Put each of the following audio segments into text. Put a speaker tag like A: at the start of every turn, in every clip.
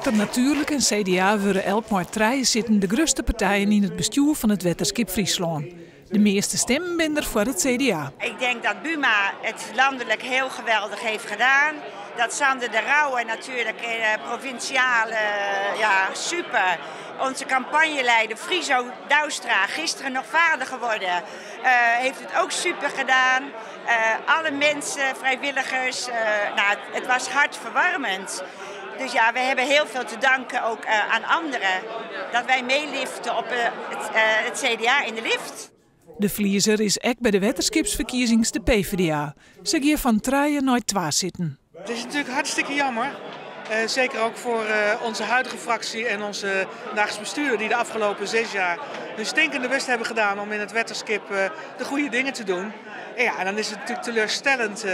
A: Wakker Natuurlijk en CDA worden elk maar treien zitten de grootste partijen in het bestuur van het Wetterskip Friesland. De meeste stemmen zijn er voor het CDA.
B: Ik denk dat Buma het landelijk heel geweldig heeft gedaan. Dat Sander de Rauwe natuurlijk provinciale, super. Onze campagneleider Friso Douwstra, gisteren nog vader geworden, heeft het ook super gedaan. Alle mensen, vrijwilligers, het was hartverwarmend. Dus ja, we hebben heel veel te danken ook aan anderen. Dat wij meeliften op het CDA in de lift.
A: De verliezer is ook bij de Wetterskipsverkiezings de PvdA. Ze gaan van treien naar 2 zitten.
C: Het is natuurlijk hartstikke jammer. Zeker ook voor onze huidige fractie en onze dagelijks bestuur die de afgelopen 6 jaar hun stinkende best hebben gedaan om in het Wetterskip de goede dingen te doen. En dan is het natuurlijk teleurstellend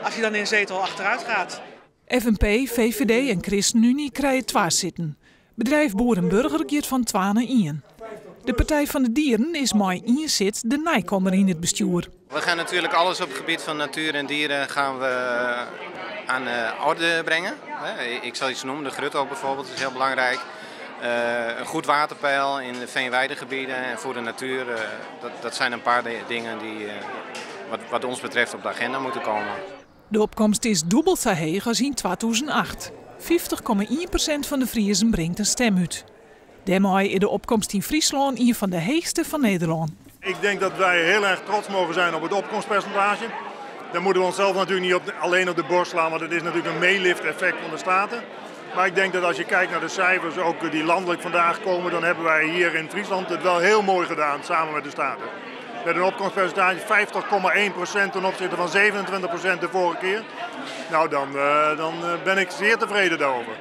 C: als je dan in zetel achteruit gaat.
A: FNP, VVD en ChristenUnie krijgen 2 zitten. Bedrijf Boer en Burger gaat van 2 naar 1. De Partij van de Dieren is maar 1 zit de nijkomer in het bestuur.
D: We gaan natuurlijk alles op het gebied van natuur en dieren gaan we aan orde brengen. Ik zal iets noemen, de grutto bijvoorbeeld is heel belangrijk. Een goed waterpeil in de veenweidegebieden en voor de natuur. Dat zijn een paar dingen die wat ons betreft op de agenda moeten komen.
A: De opkomst is dubbel zo hoog als in 2008. 50,1% van de Friezen brengt een stem uit. Daarmee is de opkomst in Friesland een van de hoogste van Nederland.
E: Ik denk dat wij heel erg trots mogen zijn op het opkomstpercentage. Dan moeten we onszelf natuurlijk niet alleen op de borst slaan, want het is natuurlijk een meelift-effect van de Staten. Maar ik denk dat als je kijkt naar de cijfers, ook die landelijk vandaag komen, dan hebben wij hier in Friesland het wel heel mooi gedaan samen met de Staten. Met een opkomstpercentage 50,1% ten opzichte van 27% de vorige keer. Nou, dan ben ik zeer tevreden daarover.